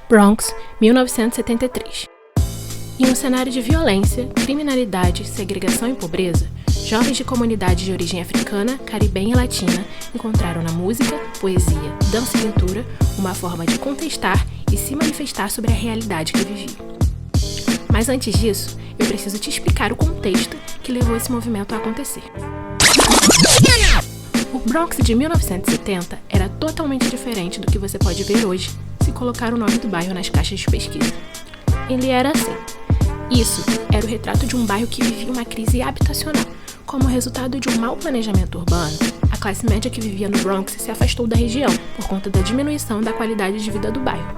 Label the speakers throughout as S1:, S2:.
S1: Bronx, 1973. Em um cenário de violência, criminalidade, segregação e pobreza, jovens de comunidades de origem africana, caribenha e latina encontraram na música, poesia, dança e pintura uma forma de contestar e se manifestar sobre a realidade que viviam. Mas antes disso, eu preciso te explicar o contexto que levou esse movimento a acontecer. O Bronx de 1970 era totalmente diferente do que você pode ver hoje se colocar o nome do bairro nas caixas de pesquisa. Ele era assim. Isso era o retrato de um bairro que vivia uma crise habitacional. Como resultado de um mau planejamento urbano, a classe média que vivia no Bronx se afastou da região por conta da diminuição da qualidade de vida do bairro.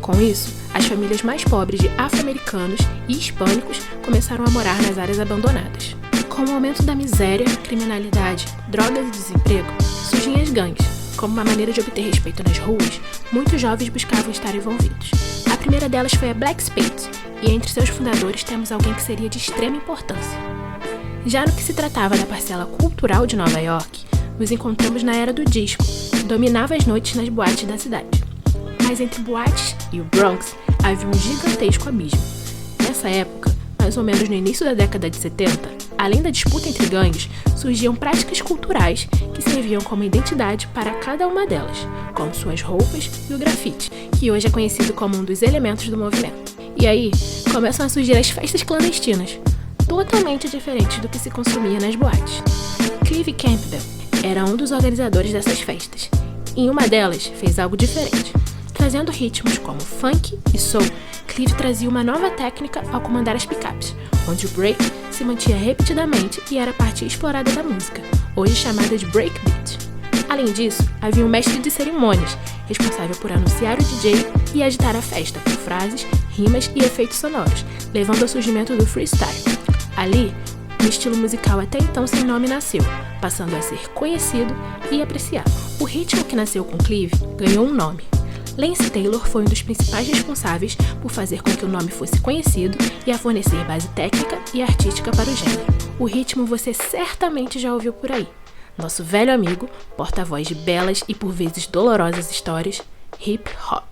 S1: Com isso, as famílias mais pobres de afro-americanos e hispânicos começaram a morar nas áreas abandonadas. Com o aumento da miséria, criminalidade, drogas e desemprego, surgiam as gangues. Como uma maneira de obter respeito nas ruas, muitos jovens buscavam estar envolvidos. A primeira delas foi a Black Spades, e entre seus fundadores temos alguém que seria de extrema importância. Já no que se tratava da parcela cultural de Nova York, nos encontramos na era do disco, que dominava as noites nas boates da cidade. Mas entre boates e o Bronx havia um gigantesco abismo. Nessa época, mais ou menos no início da década de 70, além da disputa entre gangues, surgiam práticas culturais que serviam como identidade para cada uma delas, como suas roupas e o grafite, que hoje é conhecido como um dos elementos do movimento. E aí, começam a surgir as festas clandestinas, totalmente diferentes do que se consumia nas boates. Clive Campbell era um dos organizadores dessas festas, e em uma delas fez algo diferente. Trazendo ritmos como funk e soul, Clive trazia uma nova técnica ao comandar as picapes, onde o break se mantinha repetidamente e era a parte explorada da música, hoje chamada de breakbeat. Além disso, havia um mestre de cerimônias, responsável por anunciar o DJ e agitar a festa com frases, rimas e efeitos sonoros, levando ao surgimento do freestyle. Ali, um estilo musical até então sem nome nasceu, passando a ser conhecido e apreciado. O ritmo que nasceu com Clive ganhou um nome. Lance Taylor foi um dos principais responsáveis por fazer com que o nome fosse conhecido e a fornecer base técnica e artística para o gênero. O ritmo você certamente já ouviu por aí. Nosso velho amigo, porta-voz de belas e por vezes dolorosas histórias, hip hop.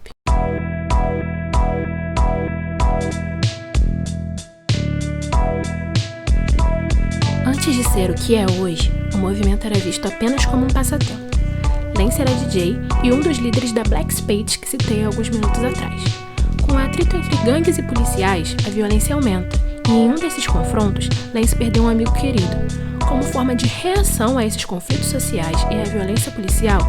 S1: Antes de ser o que é hoje, o movimento era visto apenas como um passatempo. Lance era DJ e um dos líderes da Black Spades que citei alguns minutos atrás. Com o atrito entre gangues e policiais, a violência aumenta, e em um desses confrontos, Lance perdeu um amigo querido. Como forma de reação a esses conflitos sociais e à violência policial,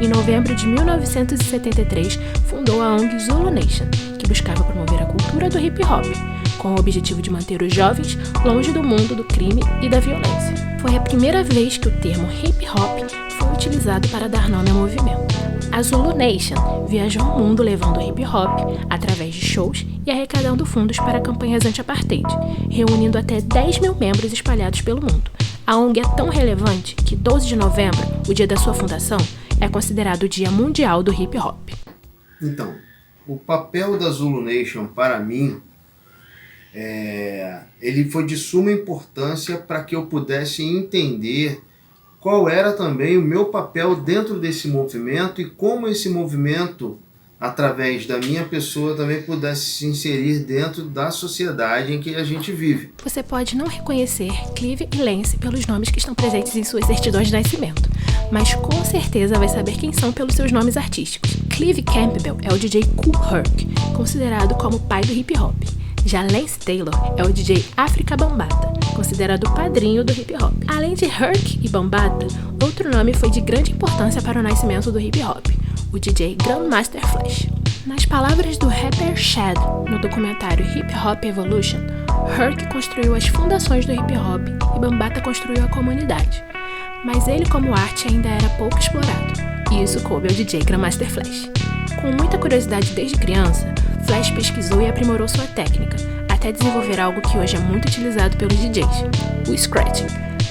S1: em novembro de 1973, fundou a ONG Zulu Nation, que buscava promover a cultura do hip hop, com o objetivo de manter os jovens longe do mundo do crime e da violência. Foi a primeira vez que o termo hip hop foi utilizado para dar nome ao movimento. A Zulu Nation viajou o mundo levando hip hop através de shows e arrecadando fundos para campanhas anti-apartheid, reunindo até 10 mil membros espalhados pelo mundo. A ONG é tão relevante que 12 de novembro, o dia da sua fundação, é considerado o Dia Mundial do Hip Hop.
S2: Então, o papel da Zulu Nation, para mim, ele foi de suma importância para que eu pudesse entender qual era também o meu papel dentro desse movimento e como esse movimento, através da minha pessoa, também pudesse se inserir dentro da sociedade em que a gente vive.
S1: Você pode não reconhecer Clive e Lance pelos nomes que estão presentes em suas certidões de nascimento, mas com certeza vai saber quem são pelos seus nomes artísticos. Clive Campbell é o DJ Kool Herc, considerado como o pai do hip hop. Já Lance Taylor é o DJ Afrika Bambaataa, considerado o padrinho do hip hop. Além de Herc e Bambaataa, outro nome foi de grande importância para o nascimento do hip hop, o DJ Grandmaster Flash. Nas palavras do rapper Shad, no documentário Hip Hop Evolution, Herc construiu as fundações do hip hop e Bambaataa construiu a comunidade. Mas ele como arte ainda era pouco explorado, e isso coube ao DJ Grandmaster Flash. Com muita curiosidade desde criança, Flash pesquisou e aprimorou sua técnica, até desenvolver algo que hoje é muito utilizado pelos DJs, o scratching.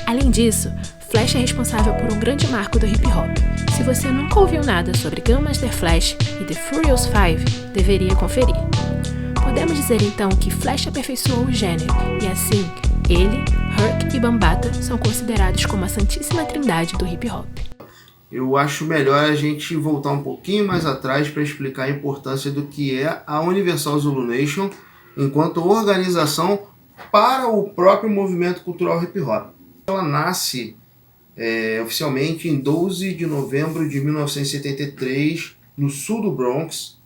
S1: Além disso, Flash é responsável por um grande marco do hip hop. Se você nunca ouviu nada sobre Grandmaster Flash e The Furious Five, deveria conferir. Podemos dizer então que Flash aperfeiçoou o gênero, e assim, ele, Herc e Bambaataa são considerados como a Santíssima Trindade do hip hop.
S2: eu acho melhor a gente voltar um pouquinho mais atrás para explicar a importância do que é a Universal Zulu Nation enquanto organização para o próprio movimento cultural hip hop. Ela nasce oficialmente em 12 de novembro de 1973, no sul do Bronx,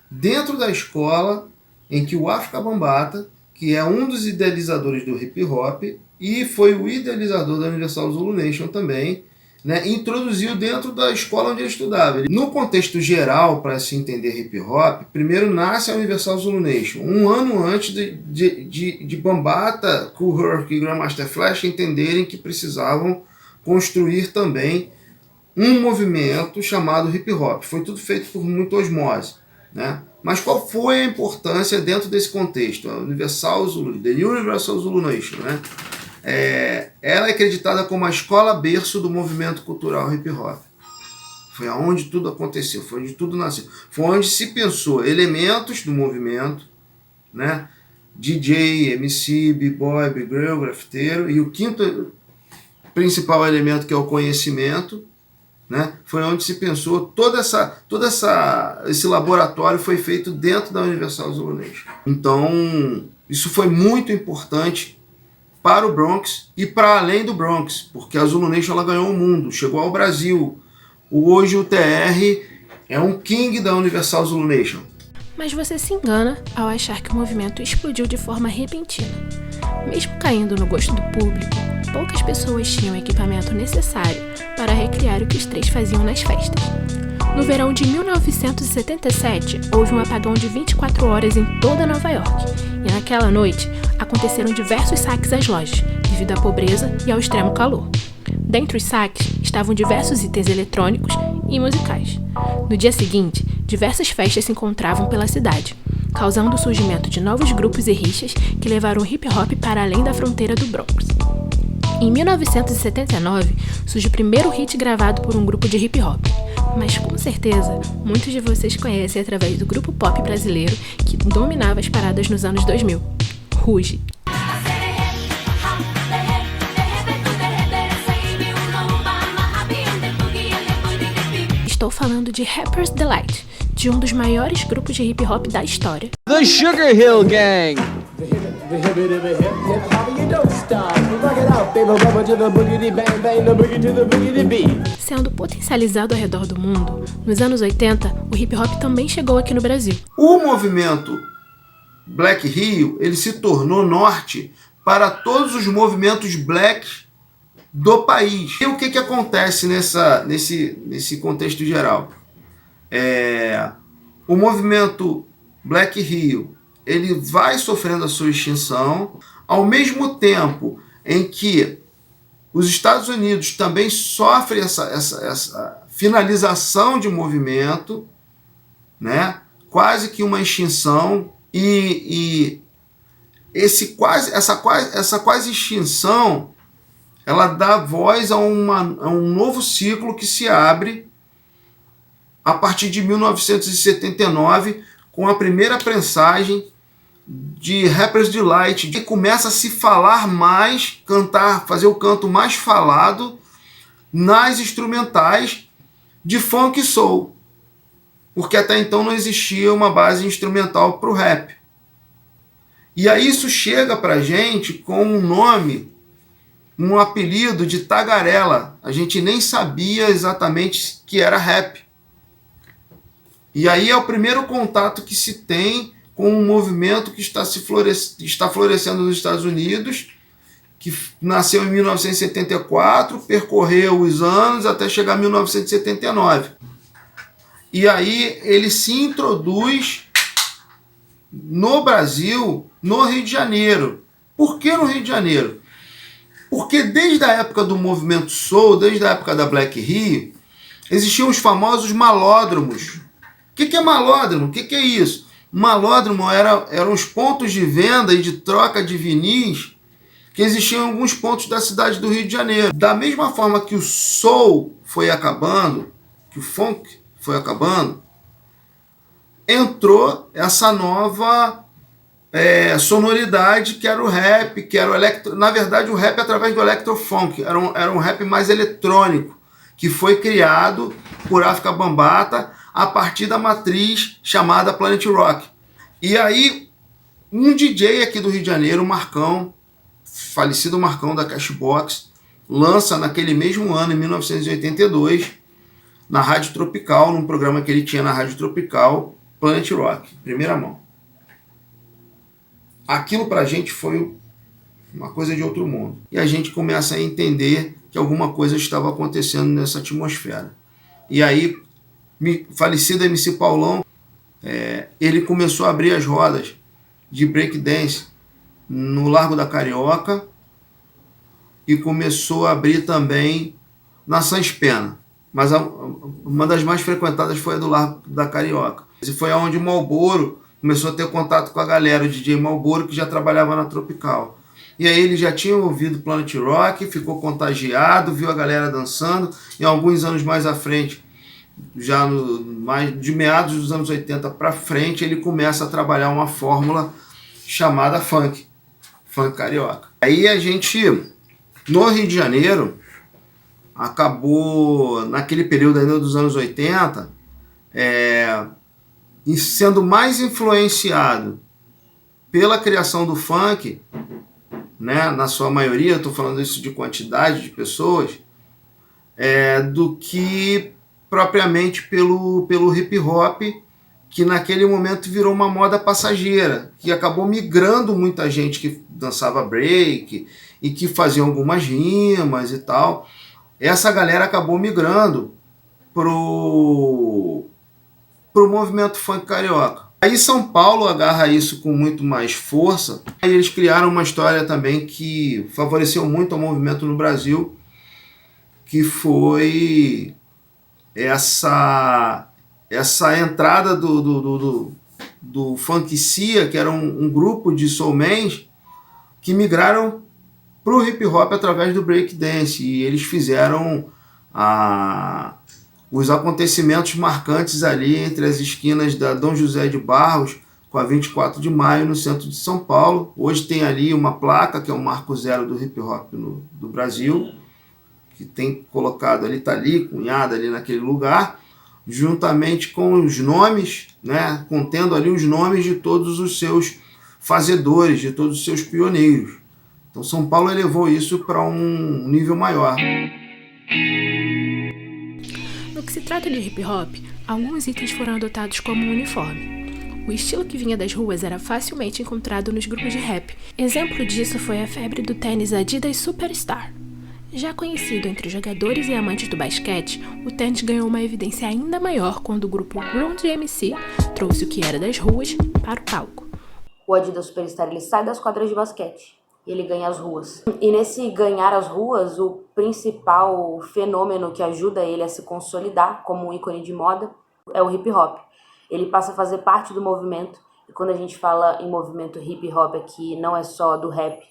S2: dentro da escola em que o Afrika Bambaataa, que é um dos idealizadores do hip hop e foi o idealizador da Universal Zulu Nation também, né, introduziu dentro da escola onde ele estudava. No contexto geral, para se entender hip hop, primeiro nasce a Universal Zulu Nation, um ano antes de Bambaataa, Kool Herc e Grandmaster Flash entenderem que precisavam construir também um movimento chamado hip hop. Foi tudo feito por muita osmose, né? Mas qual foi a importância dentro desse contexto? A Universal Zulu, The Universal Zulu Nation, né? Ela é acreditada como a escola berço do movimento cultural hip hop. Foi onde tudo aconteceu, foi onde tudo nasceu. Foi onde se pensou elementos do movimento, né? DJ, MC, B-boy, B-girl, grafiteiro, e o quinto principal elemento, que é o conhecimento, né? Foi onde se pensou esse laboratório foi feito dentro da Universal Zulu Nation. Então, isso foi muito importante para o Bronx e para além do Bronx, porque a Zulu Nation ela ganhou o mundo, chegou ao Brasil. Hoje o TR é um king da Universal Zulu Nation.
S1: Mas você se engana ao achar que o movimento explodiu de forma repentina. Mesmo caindo no gosto do público, poucas pessoas tinham o equipamento necessário para recriar o que os três faziam nas festas. No verão de 1977, houve um apagão de 24 horas em toda Nova York, e naquela noite aconteceram diversos saques às lojas, devido à pobreza e ao extremo calor. Dentre os saques estavam diversos itens eletrônicos e musicais. No dia seguinte, diversas festas se encontravam pela cidade, causando o surgimento de novos grupos e rixas que levaram o hip hop para além da fronteira do Bronx. Em 1979, surge o primeiro hit gravado por um grupo de hip hop, mas com certeza muitos de vocês conhecem através do grupo pop brasileiro que dominava as paradas nos anos 2000, Ruge. Estou falando de Rapper's Delight, de um dos maiores grupos de hip hop da história.
S3: The Sugar Hill Gang.
S1: Sendo potencializado ao redor do mundo, nos anos 80, o hip hop também chegou aqui no Brasil.
S2: O movimento Black Rio, ele se tornou norte para todos os movimentos black do país. E o que acontece nesse contexto geral? O movimento Black Rio, ele vai sofrendo a sua extinção, ao mesmo tempo em que os Estados Unidos também sofrem essa finalização de movimento, né? Quase que uma extinção, e essa quase extinção, ela dá voz a um novo ciclo que se abre a partir de 1979, com a primeira prensagem de Rapper's Delight, que começa a se falar mais, fazer o canto mais falado nas instrumentais de funk e soul, porque até então não existia uma base instrumental para o rap. E aí isso chega para a gente com um nome, um apelido de tagarela. A gente nem sabia exatamente que era rap. E aí é o primeiro contato que se tem com um movimento que está florescendo nos Estados Unidos, que nasceu em 1974, percorreu os anos até chegar a 1979. E aí ele se introduz no Brasil, no Rio de Janeiro. Por que no Rio de Janeiro? Porque desde a época do movimento soul, desde a época da Black Rio, existiam os famosos malódromos. O que é malódromo? O que é isso? Malódromo eram os pontos de venda e de troca de vinis que existiam em alguns pontos da cidade do Rio de Janeiro. Da mesma forma que o soul foi acabando, que o funk foi acabando, entrou essa nova sonoridade que era o rap, que era o electro. Na verdade, o rap através do electrofunk, era um rap mais eletrônico, que foi criado por Afrika Bambaataa a partir da matriz chamada Planet Rock. E aí, um DJ aqui do Rio de Janeiro, o Marcão, falecido Marcão da Cashbox, lança naquele mesmo ano, em 1982, na Rádio Tropical, num programa que ele tinha na Rádio Tropical, Planet Rock, primeira mão. Aquilo pra gente foi uma coisa de outro mundo. E a gente começa a entender que alguma coisa estava acontecendo nessa atmosfera. E aí, falecido MC Paulão, ele começou a abrir as rodas de breakdance no Largo da Carioca e começou a abrir também na Sans Pena. Mas uma das mais frequentadas foi a do Largo da Carioca. E foi onde o Malboro começou a ter contato com a galera, o DJ Malboro, que já trabalhava na Tropical. E aí ele já tinha ouvido Planet Rock, ficou contagiado, viu a galera dançando, e alguns anos mais à frente, já de meados dos anos 80 para frente, ele começa a trabalhar uma fórmula chamada funk carioca. Aí a gente, no Rio de Janeiro, acabou, naquele período ainda dos anos 80, sendo mais influenciado pela criação do funk, né, na sua maioria, estou falando isso de quantidade de pessoas, do que propriamente pelo hip hop, que naquele momento virou uma moda passageira, que acabou migrando muita gente que dançava break e que fazia algumas rimas e tal. Essa galera acabou migrando pro movimento funk carioca. Aí São Paulo agarra isso com muito mais força. Aí eles criaram uma história também que favoreceu muito o movimento no Brasil, que foi essa entrada do Funk Cia, que era um grupo de soulmans que migraram para o hip hop através do breakdance, e eles fizeram os acontecimentos marcantes ali entre as esquinas da Dom José de Barros com a 24 de Maio no centro de São Paulo. Hoje tem ali uma placa que é o Marco Zero do hip hop do Brasil, que tem colocado ali, está ali, cunhada ali naquele lugar, juntamente com os nomes, né, contendo ali os nomes de todos os seus fazedores, de todos os seus pioneiros. Então São Paulo elevou isso para um nível maior.
S1: No que se trata de hip hop, alguns itens foram adotados como um uniforme. O estilo que vinha das ruas era facilmente encontrado nos grupos de rap. Exemplo disso foi a febre do tênis Adidas Superstar. Já conhecido entre os jogadores e amantes do basquete, o tênis ganhou uma evidência ainda maior quando o grupo Run DMC trouxe o que era das ruas para o palco.
S4: O Adidas Superstar ele sai das quadras de basquete e ele ganha as ruas. E nesse ganhar as ruas, o principal fenômeno que ajuda ele a se consolidar como um ícone de moda é o hip hop. Ele passa a fazer parte do movimento, e quando a gente fala em movimento hip hop aqui, não é só do rap.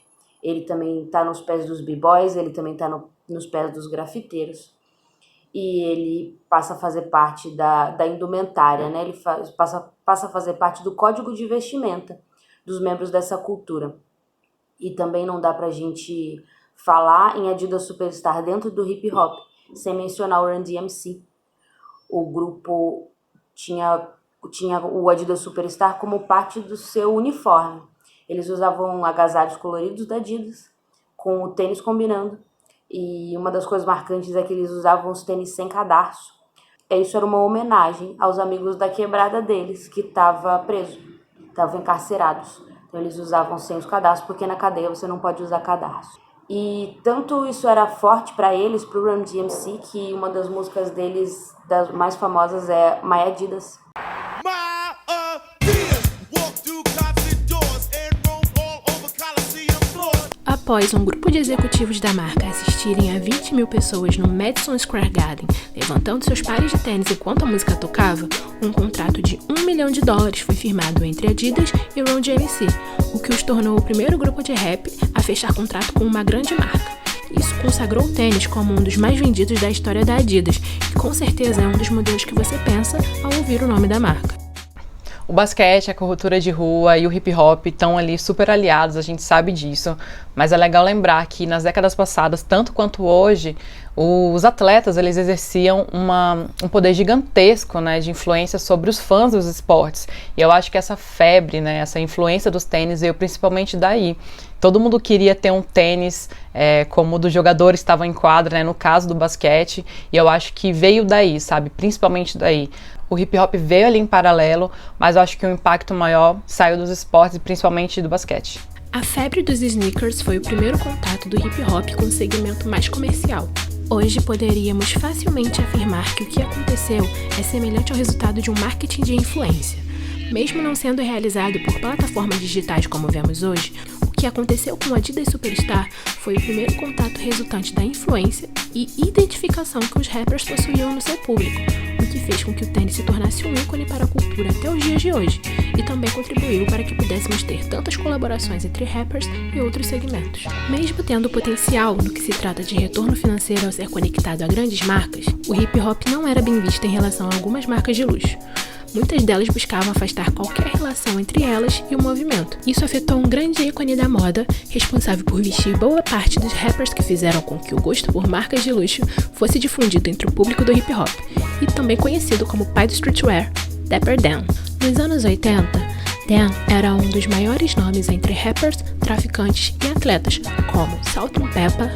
S4: Ele também está nos pés dos b-boys, ele também está nos pés dos grafiteiros. E ele passa a fazer parte da indumentária, né? Ele passa a fazer parte do código de vestimenta dos membros dessa cultura. E também não dá pra gente falar em Adidas Superstar dentro do hip hop sem mencionar o Run DMC. O grupo tinha o Adidas Superstar como parte do seu uniforme. Eles usavam agasalhos coloridos da Adidas, com o tênis combinando. E uma das coisas marcantes é que eles usavam os tênis sem cadarço. Isso era uma homenagem aos amigos da quebrada deles, que estavam presos, estavam encarcerados. Então eles usavam sem os cadarços, porque na cadeia você não pode usar cadarço. E tanto isso era forte para eles, pro Run DMC, que uma das músicas deles, das mais famosas, é My Adidas.
S1: Após um grupo de executivos da marca assistirem a 20 mil pessoas no Madison Square Garden, levantando seus pares de tênis enquanto a música tocava, um contrato de $1 milhão foi firmado entre Adidas e Run DMC, o que os tornou o primeiro grupo de rap a fechar contrato com uma grande marca. Isso consagrou o tênis como um dos mais vendidos da história da Adidas, e com certeza é um dos modelos que você pensa ao ouvir o nome da marca.
S5: O basquete, a cultura de rua e o hip hop estão ali super aliados, a gente sabe disso, mas é legal lembrar que nas décadas passadas, tanto quanto hoje, os atletas eles exerciam um poder gigantesco, né, de influência sobre os fãs dos esportes. E eu acho que essa febre, né, essa influência dos tênis veio principalmente daí. Todo mundo queria ter um tênis como o do jogador estava em quadra, né, no caso do basquete, e eu acho que veio daí, sabe, principalmente daí. O hip hop veio ali em paralelo, mas eu acho que o impacto maior saiu dos esportes e principalmente do basquete.
S1: A febre dos sneakers foi o primeiro contato do hip hop com o segmento mais comercial. Hoje poderíamos facilmente afirmar que o que aconteceu é semelhante ao resultado de um marketing de influência. Mesmo não sendo realizado por plataformas digitais como vemos hoje, o que aconteceu com o Adidas Superstar foi o primeiro contato resultante da influência e identificação que os rappers possuíam no seu público, o que fez com que o tênis se tornasse um ícone para a cultura até os dias de hoje, e também contribuiu para que pudéssemos ter tantas colaborações entre rappers e outros segmentos. Mesmo tendo potencial no que se trata de retorno financeiro ao ser conectado a grandes marcas, o hip hop não era bem visto em relação a algumas marcas de luxo. Muitas delas buscavam afastar qualquer relação entre elas e o movimento. Isso afetou um grande ícone da moda, responsável por vestir boa parte dos rappers que fizeram com que o gosto por marcas de luxo fosse difundido entre o público do hip hop, e também conhecido como pai do streetwear, Dapper Dan. Nos anos 80, Dan era um dos maiores nomes entre rappers, traficantes e atletas, como Salt-N-Pepa,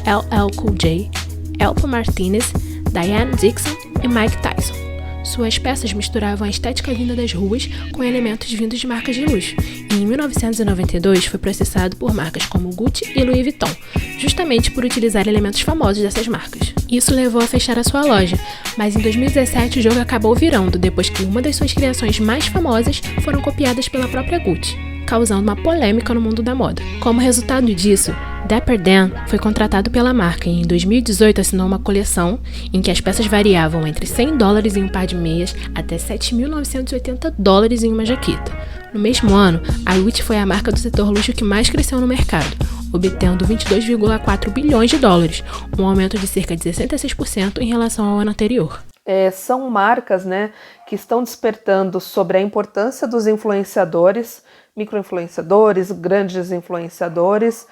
S1: LL Cool J, Elpo Martinez, Diane Dixon e Mike Tyson. Suas peças misturavam a estética vinda das ruas com elementos vindos de marcas de luxo, e em 1992 foi processado por marcas como Gucci e Louis Vuitton, justamente por utilizar elementos famosos dessas marcas. Isso levou a fechar a sua loja, mas em 2017 o jogo acabou virando depois que uma das suas criações mais famosas foram copiadas pela própria Gucci, causando uma polêmica no mundo da moda. Como resultado disso, Dapper Dan foi contratado pela marca e em 2018 assinou uma coleção em que as peças variavam entre $100 em um par de meias até $7.980 em uma jaqueta. No mesmo ano, a Gucci foi a marca do setor luxo que mais cresceu no mercado, obtendo 22,4 bilhões de dólares, um aumento de cerca de 66% em relação ao ano anterior.
S6: São marcas, né, que estão despertando sobre a importância dos influenciadores, microinfluenciadores, grandes influenciadores,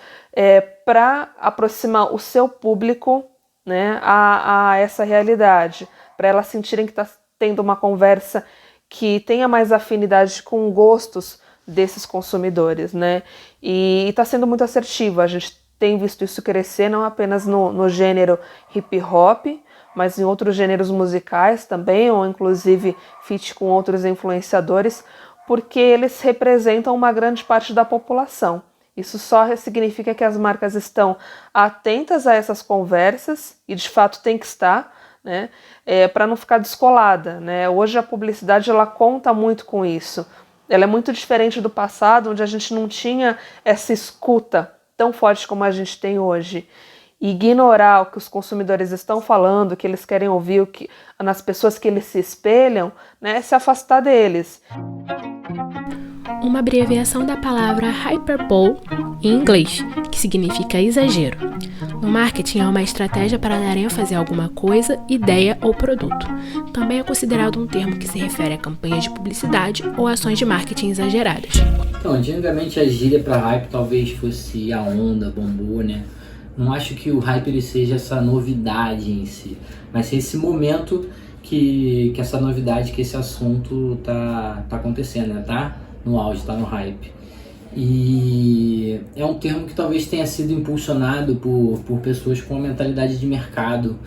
S6: para aproximar o seu público, né, a essa realidade, para elas sentirem que está tendo uma conversa que tenha mais afinidade com gostos desses consumidores, né? E está sendo muito assertiva. A gente tem visto isso crescer não apenas no gênero hip hop, mas em outros gêneros musicais também, ou inclusive feat com outros influenciadores, porque eles representam uma grande parte da população. Isso só significa que as marcas estão atentas a essas conversas, e de fato tem que estar, né, para não ficar descolada, né? Hoje a publicidade ela conta muito com isso. Ela é muito diferente do passado, onde a gente não tinha essa escuta tão forte como a gente tem hoje. E ignorar o que os consumidores estão falando, o que eles querem ouvir, o que, nas pessoas que eles se espelham, né, é se afastar deles.
S1: Uma abreviação da palavra hyperbole em inglês, que significa exagero. No marketing é uma estratégia para dar ênfase a alguma coisa, ideia ou produto. Também é considerado um termo que se refere a campanhas de publicidade ou ações de marketing exageradas.
S7: Então, antigamente a gíria para hype talvez fosse a onda, bombou, né? Não acho que o hype ele seja essa novidade em si, mas esse momento que essa novidade, que esse assunto tá acontecendo, né? Tá no auge, tá no hype. E é um termo que talvez tenha sido impulsionado por pessoas com uma mentalidade de mercado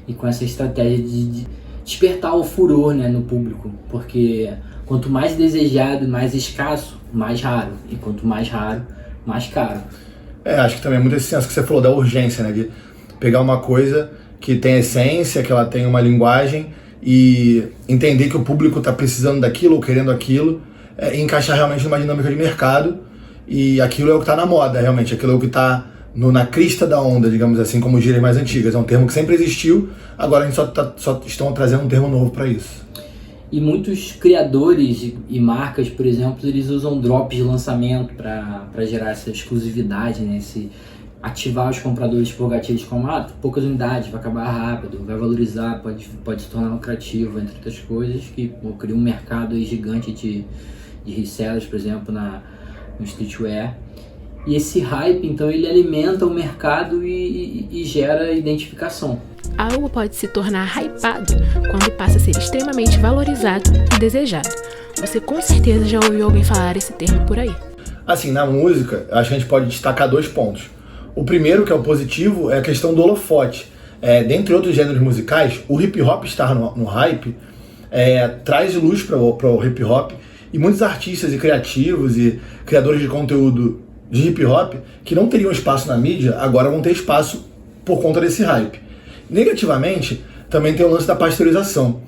S7: e com essa estratégia de despertar o furor, né, no público, porque quanto mais desejado, mais escasso, mais raro, e quanto mais raro, mais caro.
S8: Acho que também é muito esse senso que você falou da urgência, né, de pegar uma coisa que tem essência, que ela tem uma linguagem e entender que o público está precisando daquilo ou querendo aquilo, e encaixar realmente numa dinâmica de mercado, e aquilo é o que está na moda, realmente, aquilo é o que está na crista da onda, digamos assim, como gírias mais antigas. É um termo que sempre existiu, agora a gente só estão trazendo um termo novo para isso.
S7: E muitos criadores e marcas, por exemplo, eles usam drops de lançamento para gerar essa exclusividade, né? ativar os compradores por gatilhos como poucas unidades, vai acabar rápido, vai valorizar, pode se tornar lucrativo, entre outras coisas, que cria um mercado aí gigante de resellers, por exemplo, no streetwear. E esse hype, então, ele alimenta o mercado e gera identificação.
S1: Algo pode se tornar hypado quando passa a ser extremamente valorizado e desejado. Você com certeza já ouviu alguém falar esse termo por aí.
S8: Assim, na música, acho que a gente pode destacar 2 pontos. O primeiro, que é o positivo, é a questão do holofote. Dentre outros gêneros musicais, o hip hop estar no hype traz luz para o hip hop, e muitos artistas e criativos e criadores de conteúdo de hip hop que não teriam espaço na mídia, agora vão ter espaço por conta desse hype. Negativamente, também tem o lance da pasteurização.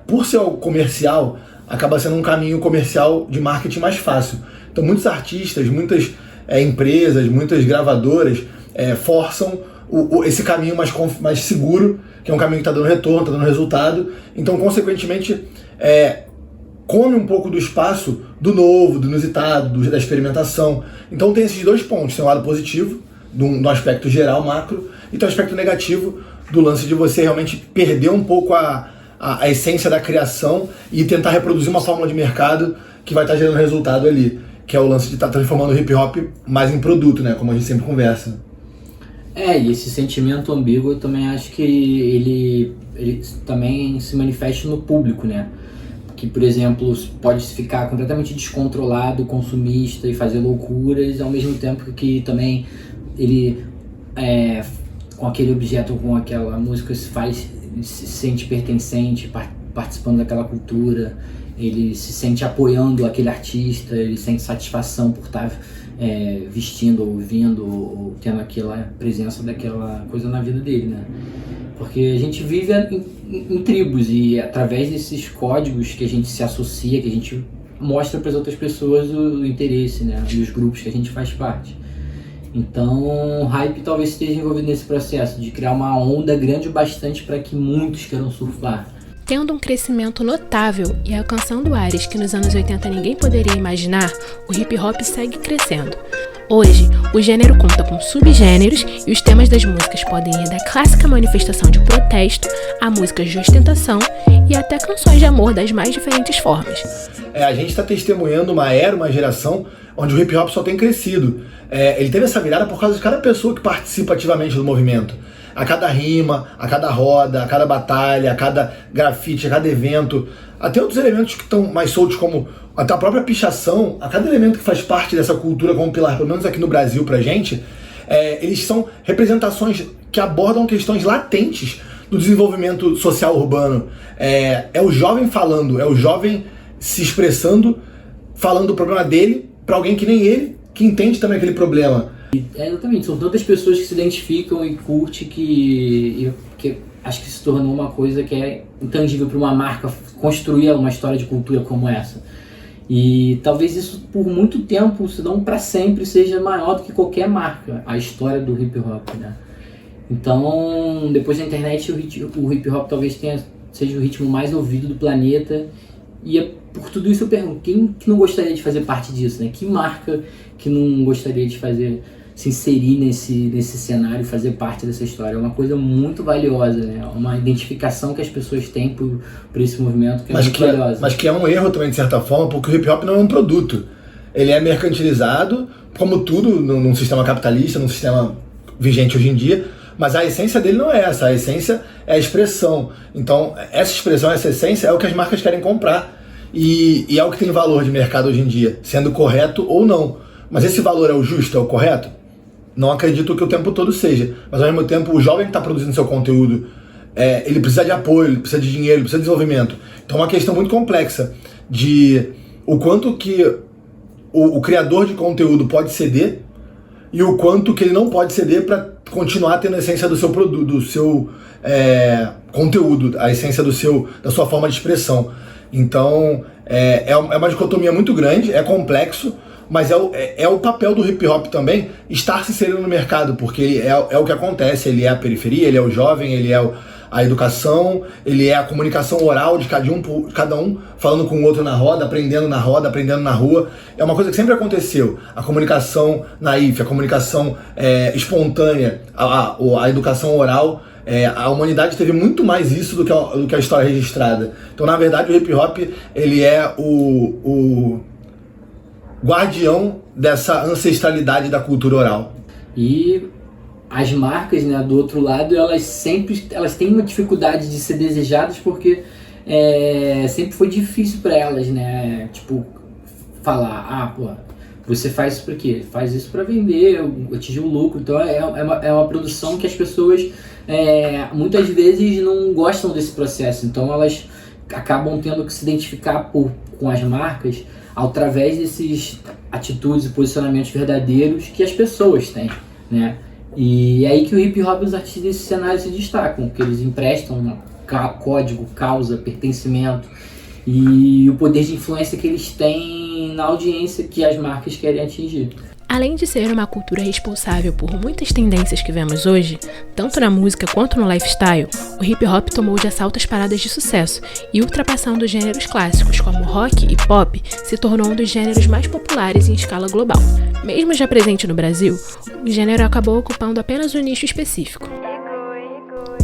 S8: Por ser comercial, acaba sendo um caminho comercial de marketing mais fácil. Então muitos artistas, muitas empresas, muitas gravadoras forçam esse caminho mais seguro, que é um caminho que está dando retorno, está dando resultado. Então, consequentemente, come um pouco do espaço do novo, do inusitado, da experimentação. Então tem esses 2 pontos. Tem um lado positivo, do aspecto geral, macro, e tem o aspecto negativo do lance de você realmente perder um pouco a essência da criação e tentar reproduzir uma fórmula de mercado que vai estar gerando resultado ali, que é o lance de estar transformando o hip hop mais em produto, né? Como a gente sempre conversa.
S7: E esse sentimento ambíguo eu também acho que ele também se manifesta no público, né? Que, por exemplo, pode ficar completamente descontrolado, consumista e fazer loucuras, ao mesmo tempo que também ele, com aquele objeto, com aquela música, se sente pertencente, participando daquela cultura, ele se sente apoiando aquele artista, ele sente satisfação por estar vestindo, ouvindo, ou tendo aquela presença daquela coisa na vida dele, né? Porque a gente vive em tribos e através desses códigos que a gente se associa, que a gente mostra para as outras pessoas o interesse, né? E os grupos que a gente faz parte. Então, o hype talvez esteja envolvido nesse processo de criar uma onda grande o bastante para que muitos queiram surfar.
S1: Tendo um crescimento notável e alcançando áreas que nos anos 80 ninguém poderia imaginar, o hip hop segue crescendo. Hoje, o gênero conta com subgêneros e os temas das músicas podem ir da clássica manifestação de protesto a músicas de ostentação e até canções de amor das mais diferentes formas.
S8: A gente está testemunhando uma geração onde o hip hop só tem crescido. Ele teve essa virada por causa de cada pessoa que participa ativamente do movimento. A cada rima, a cada roda, a cada batalha, a cada grafite, a cada evento, até outros elementos que estão mais soltos, como até a própria pichação, a cada elemento que faz parte dessa cultura como pilar, pelo menos aqui no Brasil pra gente, eles são representações que abordam questões latentes do desenvolvimento social urbano. É o jovem falando, é o jovem se expressando, falando do problema dele pra alguém que nem ele, que entende também aquele problema.
S7: Exatamente, são tantas pessoas que se identificam e curtem que acho que se tornou uma coisa que é intangível para uma marca construir uma história de cultura como essa. E talvez isso por muito tempo, se não para sempre, seja maior do que qualquer marca, a história do hip hop, né? Então, depois da internet, o hip hop talvez seja o ritmo mais ouvido do planeta. E por tudo isso eu pergunto, quem que não gostaria de fazer parte disso, né? Que marca que não gostaria de se inserir nesse cenário, fazer parte dessa história? É uma coisa muito valiosa, né? Uma identificação que as pessoas têm por esse movimento que é muito valiosa.
S8: Mas que é um erro também, de certa forma, porque o hip hop não é um produto. Ele é mercantilizado, como tudo, num sistema capitalista, num sistema vigente hoje em dia, mas a essência dele não é essa. A essência é a expressão. Então, essa expressão, essa essência é o que as marcas querem comprar. E é o que tem valor de mercado hoje em dia, sendo correto ou não. Mas esse valor é o justo, é o correto? Não acredito que o tempo todo seja. Mas ao mesmo tempo, o jovem que está produzindo seu conteúdo, ele precisa de apoio, ele precisa de dinheiro, ele precisa de desenvolvimento. Então é uma questão muito complexa de o quanto que o criador de conteúdo pode ceder e o quanto que ele não pode ceder para continuar tendo a essência do seu produto, do seu conteúdo, a essência da sua forma de expressão. Então é uma dicotomia muito grande, é complexo, mas é o papel do hip hop também estar se inserindo no mercado, porque ele é o que acontece, ele é a periferia, ele é o jovem, ele é a educação, ele é a comunicação oral de cada um falando com o outro na roda, aprendendo na rua. É uma coisa que sempre aconteceu. A comunicação naif, a comunicação espontânea, a educação oral. A humanidade teve muito mais isso do que a história registrada. Então, na verdade, o hip hop ele é o guardião dessa ancestralidade da cultura oral.
S7: E as marcas, né, do outro lado, elas têm uma dificuldade de ser desejadas porque sempre foi difícil para elas, né? Tipo, falar, você faz isso para quê? Faz isso para vender, atingir o lucro. Então é uma produção que as pessoas muitas vezes não gostam desse processo. Então elas acabam tendo que se identificar com as marcas através desses atitudes e posicionamentos verdadeiros que as pessoas têm, né? E é aí que o hip hop e os artistas desse cenário se destacam, porque eles emprestam código, causa, pertencimento e o poder de influência que eles têm na audiência que as marcas querem atingir.
S1: Além de ser uma cultura responsável por muitas tendências que vemos hoje, tanto na música quanto no lifestyle, o hip hop tomou de assalto as paradas de sucesso e, ultrapassando gêneros clássicos como rock e pop, se tornou um dos gêneros mais populares em escala global. Mesmo já presente no Brasil, o gênero acabou ocupando apenas um nicho específico.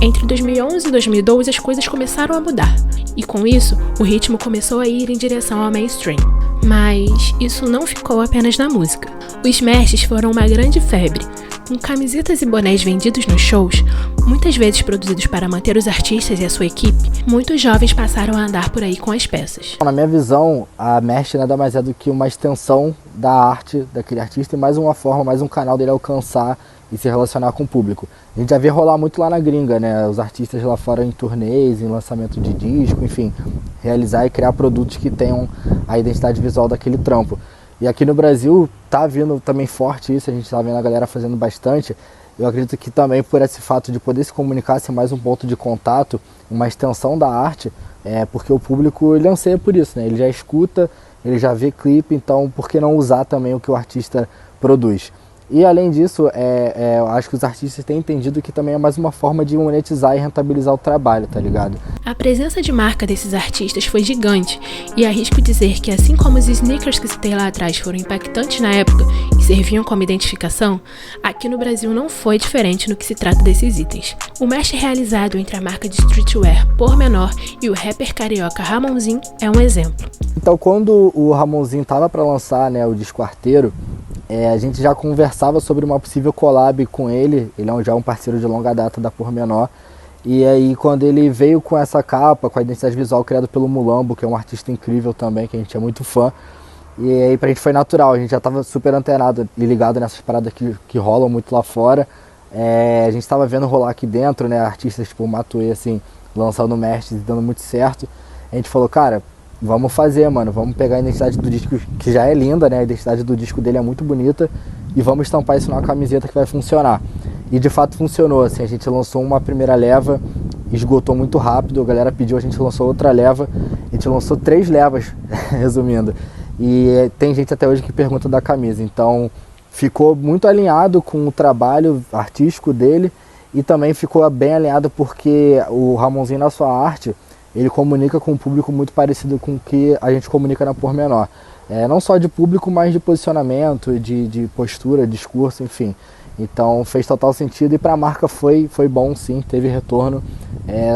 S1: Entre 2011 e 2012 as coisas começaram a mudar, e com isso, o ritmo começou a ir em direção ao mainstream. Mas isso não ficou apenas na música. Os smashes foram uma grande febre, com camisetas e bonés vendidos nos shows, muitas vezes produzidos para manter os artistas e a sua equipe. Muitos jovens passaram a andar por aí com as peças.
S9: Na minha visão, a merch nada mais é do que uma extensão da arte daquele artista e mais uma forma, mais um canal dele alcançar e se relacionar com o público. A gente já vê rolar muito lá na gringa, né? Os artistas lá fora em turnês, em lançamento de disco, enfim, realizar e criar produtos que tenham a identidade visual daquele trampo. E aqui no Brasil tá vindo também forte isso, a gente tá vendo a galera fazendo bastante. Eu acredito que também por esse fato de poder se comunicar ser mais um ponto de contato, uma extensão da arte, porque o público ele anseia por isso, né? Ele já escuta, ele já vê clipe, então por que não usar também o que o artista produz? E além disso, eu acho que os artistas têm entendido que também é mais uma forma de monetizar e rentabilizar o trabalho, tá ligado?
S1: A presença de marca desses artistas foi gigante, e arrisco dizer que assim como os sneakers que citei lá atrás foram impactantes na época e serviam como identificação, aqui no Brasil não foi diferente no que se trata desses itens. O match realizado entre a marca de streetwear Pormenor e o rapper carioca Ramonzinho é um exemplo.
S9: Então quando o Ramonzinho tava para lançar, né, o disco Arteiro, a gente já conversava sobre uma possível collab com ele é já um parceiro de longa data da Pormenor. E aí quando ele veio com essa capa, com a identidade visual criada pelo Mulambo, que é um artista incrível também, que a gente é muito fã, e aí pra gente foi natural, a gente já tava super antenado e ligado nessas paradas que rolam muito lá fora. A gente tava vendo rolar aqui dentro, né, artistas tipo o Matuê, assim, lançando merch e dando muito certo. A gente falou, cara, vamos fazer, mano, vamos pegar a identidade do disco, que já é linda, né, a identidade do disco dele é muito bonita, e vamos estampar isso numa camiseta que vai funcionar. E de fato funcionou, assim, a gente lançou uma primeira leva, esgotou muito rápido, a galera pediu, a gente lançou outra leva, a gente lançou 3 levas, resumindo. E tem gente até hoje que pergunta da camisa, então ficou muito alinhado com o trabalho artístico dele, e também ficou bem alinhado porque o Ramonzinho, na sua arte, ele comunica com um público muito parecido com o que a gente comunica na Pormenor. Não só de público, mas de posicionamento, de postura, discurso, enfim. Então fez total sentido e para a marca foi bom sim, teve retorno,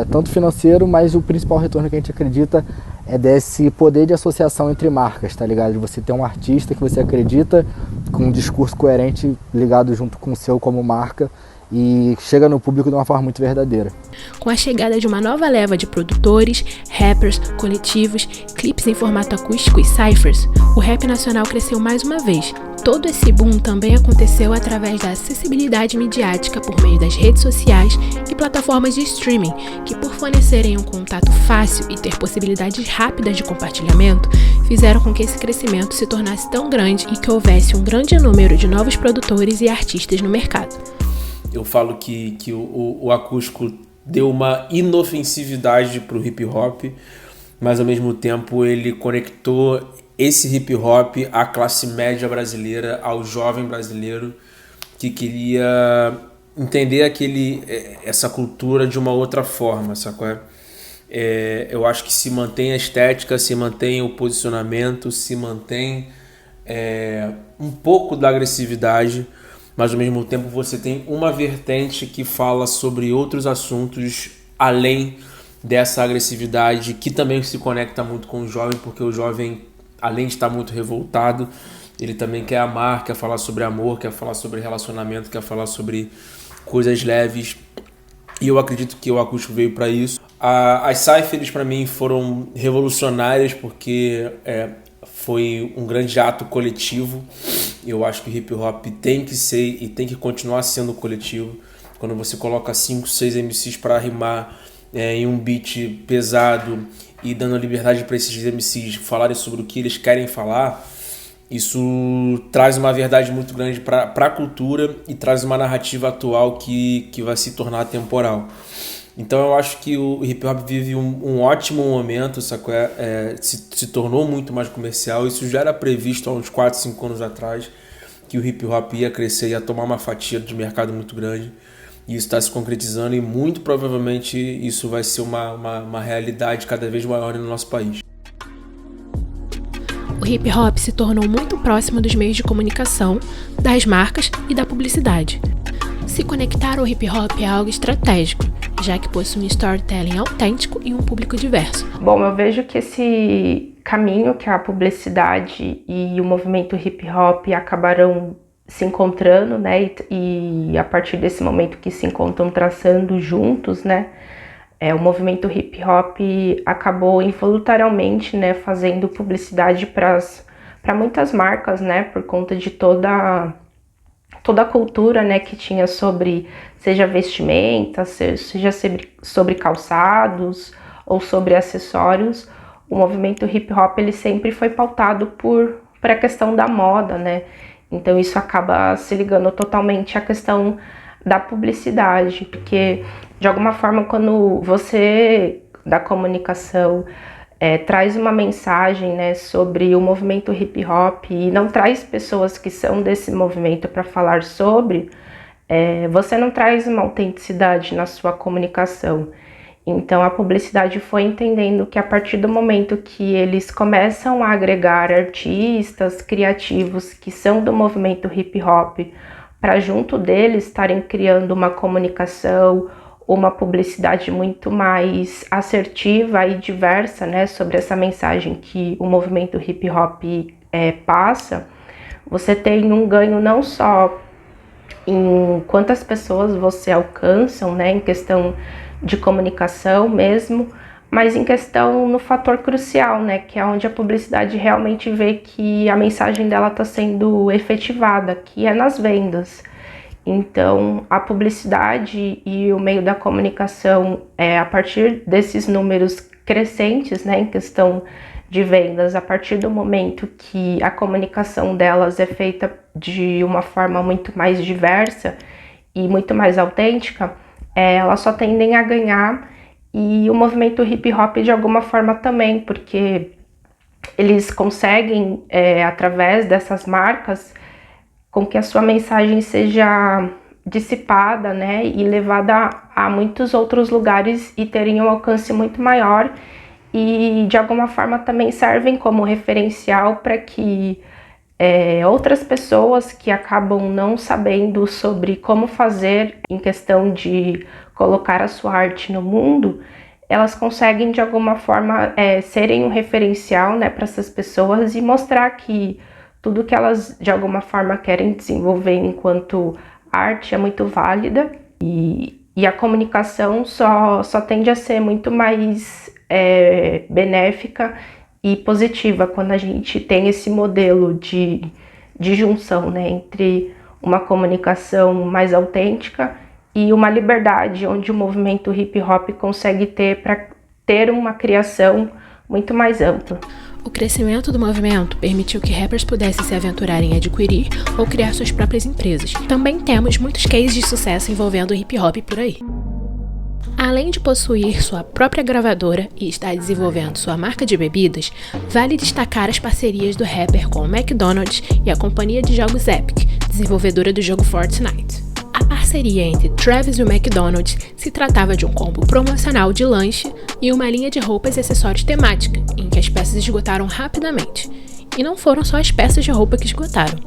S9: tanto financeiro, mas o principal retorno que a gente acredita é desse poder de associação entre marcas, tá ligado? De você ter um artista que você acredita, com um discurso coerente ligado junto com o seu como marca, e chega no público de uma forma muito verdadeira.
S1: Com a chegada de uma nova leva de produtores, rappers, coletivos, clipes em formato acústico e cyphers, o rap nacional cresceu mais uma vez. Todo esse boom também aconteceu através da acessibilidade midiática por meio das redes sociais e plataformas de streaming, que por fornecerem um contato fácil e ter possibilidades rápidas de compartilhamento, fizeram com que esse crescimento se tornasse tão grande e que houvesse um grande número de novos produtores e artistas no mercado.
S10: Eu falo que o acústico deu uma inofensividade para o hip hop, mas ao mesmo tempo ele conectou esse hip hop à classe média brasileira, ao jovem brasileiro que queria entender essa cultura de uma outra forma, sacou? Eu acho que se mantém a estética, se mantém o posicionamento, se mantém um pouco da agressividade, mas ao mesmo tempo você tem uma vertente que fala sobre outros assuntos além dessa agressividade, que também se conecta muito com o jovem, porque o jovem, além de estar muito revoltado, ele também quer amar, quer falar sobre amor, quer falar sobre relacionamento, quer falar sobre coisas leves. E eu acredito que o acústico veio para isso. As cyphers para mim foram revolucionárias porque foi um grande ato coletivo. Eu acho que o hip hop tem que ser e tem que continuar sendo coletivo. Quando você coloca 5, 6 MCs para rimar em um beat pesado e dando liberdade para esses MCs falarem sobre o que eles querem falar, isso traz uma verdade muito grande para a cultura e traz uma narrativa atual que vai se tornar temporal. Então eu acho que o hip hop vive um ótimo momento, sacou? Se tornou muito mais comercial. Isso já era previsto há uns 4, 5 anos atrás, que o hip hop ia crescer, ia tomar uma fatia de mercado muito grande. E isso está se concretizando e muito provavelmente isso vai ser uma realidade cada vez maior no nosso país.
S1: O hip hop se tornou muito próximo dos meios de comunicação, das marcas e da publicidade. Se conectar ao hip hop é algo estratégico, já que possui um storytelling autêntico e um público diverso.
S11: Bom, eu vejo que esse caminho que a publicidade e o movimento hip hop acabaram se encontrando, né, e a partir desse momento que se encontram traçando juntos, né, o movimento hip hop acabou involuntariamente, né, fazendo publicidade para muitas marcas, né, por conta de toda a cultura, né, que tinha sobre, seja vestimenta, seja sobre calçados ou sobre acessórios. O movimento hip hop ele sempre foi pautado por a questão da moda, né. Então isso acaba se ligando totalmente à questão da publicidade, porque de alguma forma quando você da comunicação traz uma mensagem, né, sobre o movimento hip hop e não traz pessoas que são desse movimento para falar sobre, você não traz uma autenticidade na sua comunicação. Então a publicidade foi entendendo que a partir do momento que eles começam a agregar artistas criativos que são do movimento hip hop para junto deles estarem criando uma comunicação, uma publicidade muito mais assertiva e diversa, né, sobre essa mensagem que o movimento hip hop passa, você tem um ganho não só em quantas pessoas você alcança, né, em questão de comunicação mesmo, mas em questão no fator crucial, né, que é onde a publicidade realmente vê que a mensagem dela está sendo efetivada, que é nas vendas. Então, a publicidade e o meio da comunicação, a partir desses números crescentes, né, em questão de vendas, a partir do momento que a comunicação delas é feita de uma forma muito mais diversa e muito mais autêntica, elas só tendem a ganhar, e o movimento hip hop de alguma forma também, porque eles conseguem, através dessas marcas, com que a sua mensagem seja dissipada, né, e levada a muitos outros lugares e terem um alcance muito maior, e de alguma forma também servem como referencial para que outras pessoas que acabam não sabendo sobre como fazer em questão de colocar a sua arte no mundo, elas conseguem de alguma forma serem um referencial, né, para essas pessoas e mostrar que tudo que elas de alguma forma querem desenvolver enquanto arte é muito válida, e a comunicação só tende a ser muito mais benéfica e positiva quando a gente tem esse modelo de junção, né, entre uma comunicação mais autêntica e uma liberdade onde o movimento hip hop consegue ter para ter uma criação muito mais ampla.
S1: O crescimento do movimento permitiu que rappers pudessem se aventurar em adquirir ou criar suas próprias empresas. Também temos muitos cases de sucesso envolvendo o hip hop por aí. Além de possuir sua própria gravadora e estar desenvolvendo sua marca de bebidas, vale destacar as parcerias do rapper com o McDonald's e a companhia de jogos Epic, desenvolvedora do jogo Fortnite. A parceria entre Travis e o McDonald's se tratava de um combo promocional de lanche e uma linha de roupas e acessórios temática, em que as peças esgotaram rapidamente. E não foram só as peças de roupa que esgotaram.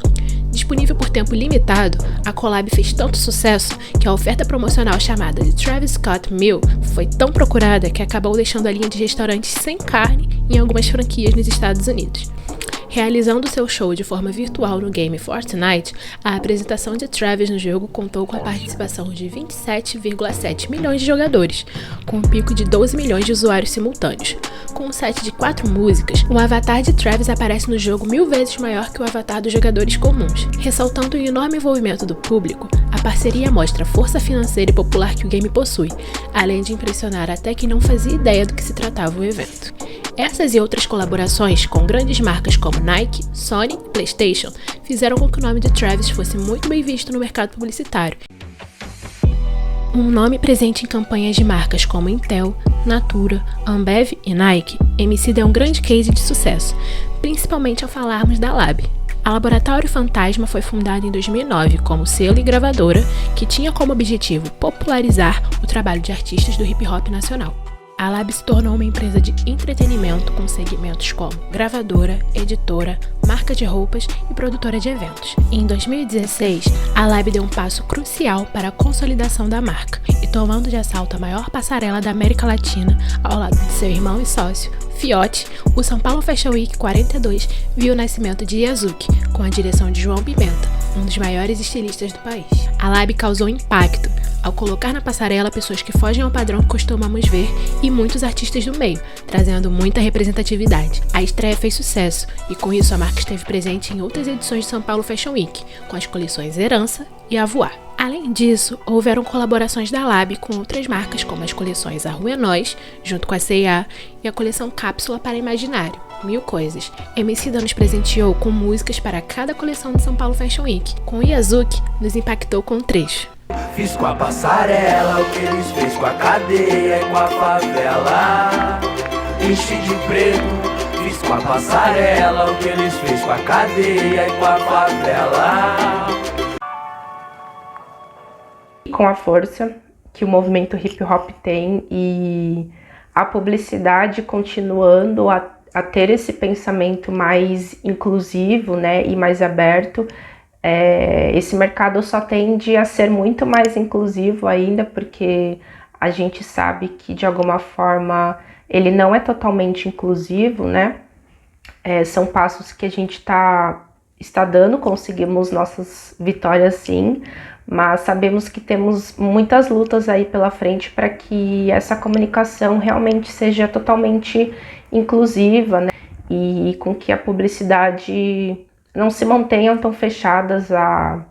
S1: Disponível por tempo limitado, a collab fez tanto sucesso que a oferta promocional chamada de Travis Scott Meal foi tão procurada que acabou deixando a linha de restaurantes sem carne em algumas franquias nos Estados Unidos. Realizando seu show de forma virtual no game Fortnite, a apresentação de Travis no jogo contou com a participação de 27,7 milhões de jogadores, com um pico de 12 milhões de usuários simultâneos. Com um set de 4 músicas, o avatar de Travis aparece no jogo 1000 vezes maior que o avatar dos jogadores comuns. Ressaltando o enorme envolvimento do público, a parceria mostra a força financeira e popular que o game possui, além de impressionar até quem não fazia ideia do que se tratava o evento. Essas e outras colaborações com grandes marcas como Nike, Sony e PlayStation fizeram com que o nome de Travis fosse muito bem visto no mercado publicitário. Um nome presente em campanhas de marcas como Intel, Natura, Ambev e Nike, Emicida é um grande case de sucesso, principalmente ao falarmos da Lab. A Laboratório Fantasma foi fundada em 2009 como selo e gravadora que tinha como objetivo popularizar o trabalho de artistas do hip hop nacional. A Lab se tornou uma empresa de entretenimento com segmentos como gravadora, editora, marca de roupas e produtora de eventos. Em 2016, a Lab deu um passo crucial para a consolidação da marca e, tomando de assalto a maior passarela da América Latina, ao lado de seu irmão e sócio, Fiote, o São Paulo Fashion Week 42 viu o nascimento de Yazuki, com a direção de João Pimenta, um dos maiores estilistas do país. A Lab causou impacto ao colocar na passarela pessoas que fogem ao padrão que costumamos ver e muitos artistas do meio, trazendo muita representatividade. A estreia fez sucesso e com isso a marca esteve presente em outras edições de São Paulo Fashion Week, com as coleções Herança e Avoar. Além disso, houveram colaborações da Lab com outras marcas como as coleções A Rua é Nós, junto com a C&A, e a coleção Cápsula para Imaginário, 1000 Coisas. Emicida nos presenteou com músicas para cada coleção de São Paulo Fashion Week. Com o Yazuki, nos impactou com um trecho.
S12: Fiz com a passarela o que eles fez com a cadeia e com a favela. Enchi de preto, fiz com a passarela o que eles fez com a cadeia e com a favela.
S11: Com a força que o movimento hip hop tem e a publicidade continuando a ter esse pensamento mais inclusivo, né, e mais aberto, esse mercado só tende a ser muito mais inclusivo ainda, porque a gente sabe que de alguma forma ele não é totalmente inclusivo, né? São passos que a gente está dando, conseguimos nossas vitórias sim, mas sabemos que temos muitas lutas aí pela frente para que essa comunicação realmente seja totalmente inclusiva, né? E com que a publicidade não se mantenham tão fechadas a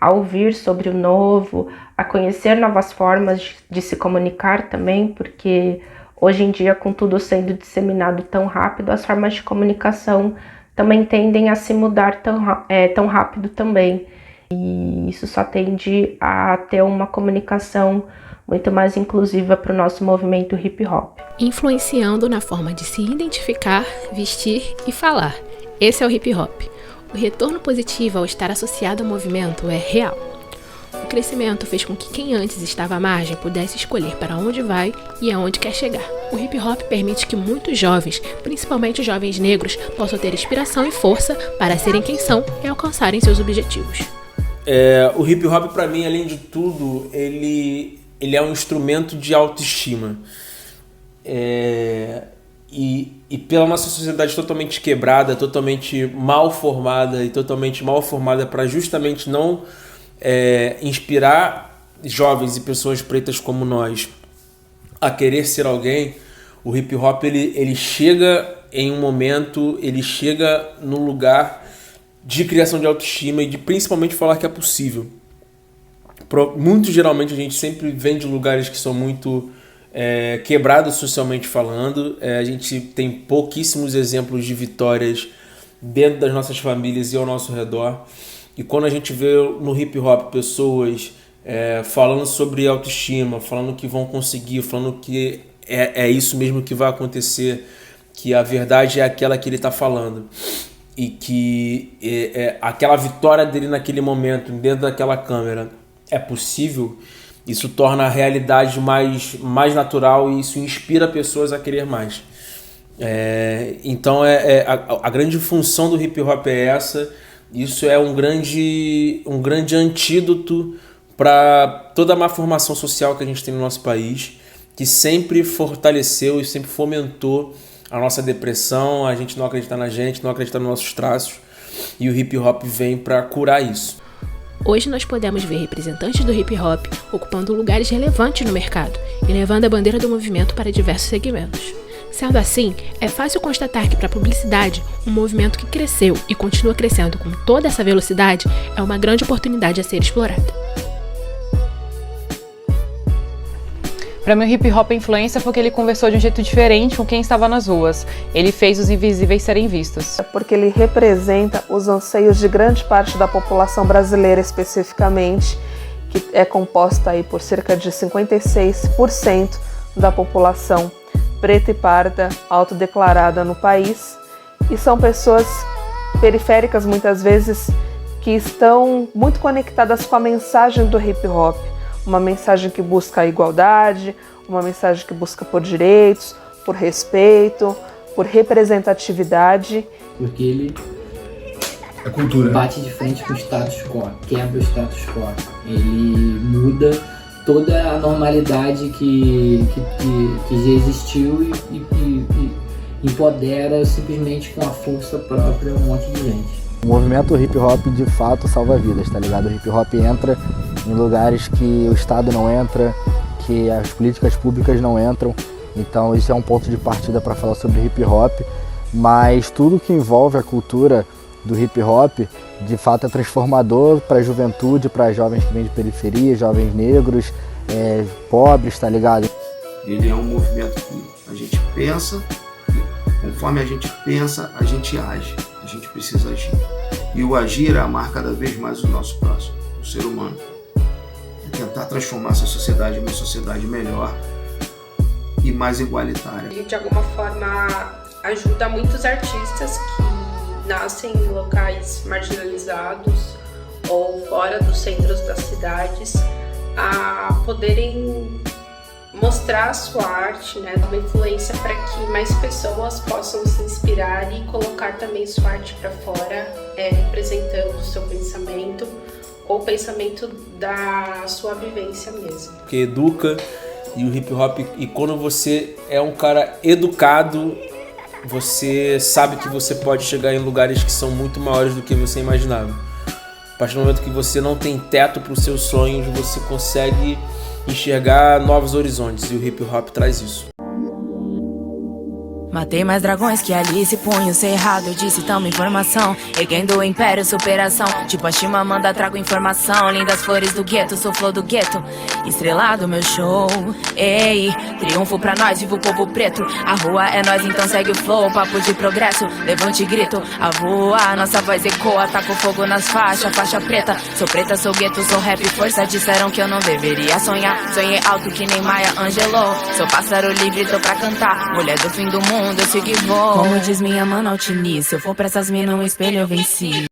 S11: ouvir sobre o novo, a conhecer novas formas de se comunicar também, porque hoje em dia, com tudo sendo disseminado tão rápido, as formas de comunicação também tendem a se mudar tão rápido também. E isso só tende a ter uma comunicação muito mais inclusiva para o nosso movimento hip hop.
S1: Influenciando na forma de se identificar, vestir e falar. Esse é o hip hop. O retorno positivo ao estar associado ao movimento é real. O crescimento fez com que quem antes estava à margem pudesse escolher para onde vai e aonde quer chegar. O hip hop permite que muitos jovens, principalmente os jovens negros, possam ter inspiração e força para serem quem são e alcançarem seus objetivos.
S10: O hip hop, para mim, além de tudo, ele é um instrumento de autoestima. E pela nossa sociedade totalmente quebrada, totalmente mal formada para justamente não inspirar jovens e pessoas pretas como nós a querer ser alguém, o hip hop ele chega em um momento, ele chega num lugar de criação de autoestima e de principalmente falar que é possível. Muito geralmente a gente sempre vem de lugares que são muito quebrados socialmente falando. A gente tem pouquíssimos exemplos de vitórias dentro das nossas famílias e ao nosso redor. E quando a gente vê no hip hop pessoas falando sobre autoestima, falando que vão conseguir, falando que é isso mesmo que vai acontecer, que a verdade é aquela que ele está falando, e que aquela vitória dele naquele momento, dentro daquela câmera, é possível, isso torna a realidade mais natural e isso inspira pessoas a querer mais. Então a grande função do hip hop é essa. Isso é um grande antídoto para toda a má formação social que a gente tem no nosso país, que sempre fortaleceu e sempre fomentou a nossa depressão, a gente não acreditar na gente, não acreditar nos nossos traços, e o hip hop vem para curar isso.
S1: Hoje nós podemos ver representantes do hip hop ocupando lugares relevantes no mercado e levando a bandeira do movimento para diversos segmentos. Sendo assim, é fácil constatar que para a publicidade, um movimento que cresceu e continua crescendo com toda essa velocidade é uma grande oportunidade a ser explorada.
S5: Para mim, o hip hop influência porque ele conversou de um jeito diferente com quem estava nas ruas. Ele fez os invisíveis serem vistos.
S6: Porque ele representa os anseios de grande parte da população brasileira especificamente, que é composta aí por cerca de 56% da população preta e parda autodeclarada no país. E são pessoas periféricas muitas vezes que estão muito conectadas com a mensagem do hip hop. Uma mensagem que busca a igualdade, uma mensagem que busca por direitos, por respeito, por representatividade.
S7: Porque ele
S8: é cultura.
S7: Bate de frente com o status quo, quebra o status quo. Ele muda toda a normalidade que já existiu e empodera simplesmente com a força própria um monte de gente.
S9: O movimento hip hop de fato salva vidas, tá ligado? O hip hop entra em lugares que o Estado não entra, que as políticas públicas não entram. Então isso é um ponto de partida para falar sobre hip hop, mas tudo que envolve a cultura do hip hop de fato é transformador para a juventude, para jovens que vêm de periferia, jovens negros, pobres, tá ligado?
S2: Ele é um movimento que a gente pensa, e conforme a gente pensa, a gente age. A gente precisa agir. E o agir é amar cada vez mais o nosso próximo, o ser humano. É tentar transformar essa sociedade em uma sociedade melhor e mais igualitária.
S11: Ele, de alguma forma, ajuda muitos artistas que nascem em locais marginalizados ou fora dos centros das cidades a poderem mostrar a sua arte, né, uma influência para que mais pessoas possam se inspirar e colocar também sua arte para fora, representando o seu pensamento ou o pensamento da sua vivência mesmo.
S10: Que educa, e o hip hop, e quando você é um cara educado, você sabe que você pode chegar em lugares que são muito maiores do que você imaginava. A partir do momento que você não tem teto para os seus sonhos, você consegue enxergar novos horizontes, e o hip hop traz isso.
S13: Matei mais dragões que Alice, punho cerrado, eu disse tamo informação. Erguendo o império, superação. Tipo a Chimamanda, trago informação. Lindas flores do gueto, sou flor do gueto. Estrelado meu show, ei. Triunfo pra nós, viva o povo preto. A rua é nós, então segue o flow. Papo de progresso, levante e grito. A voa, nossa voz ecoa. Taco fogo nas faixas, faixa preta. Sou preta, sou gueto, sou rap, força. Disseram que eu não deveria sonhar. Sonhei alto que nem Maya Angelou. Sou pássaro livre, tô pra cantar. Mulher do fim do mundo, eu sigo e vou. Como diz minha mano Altini, se eu for pra essas minas, um espelho eu venci.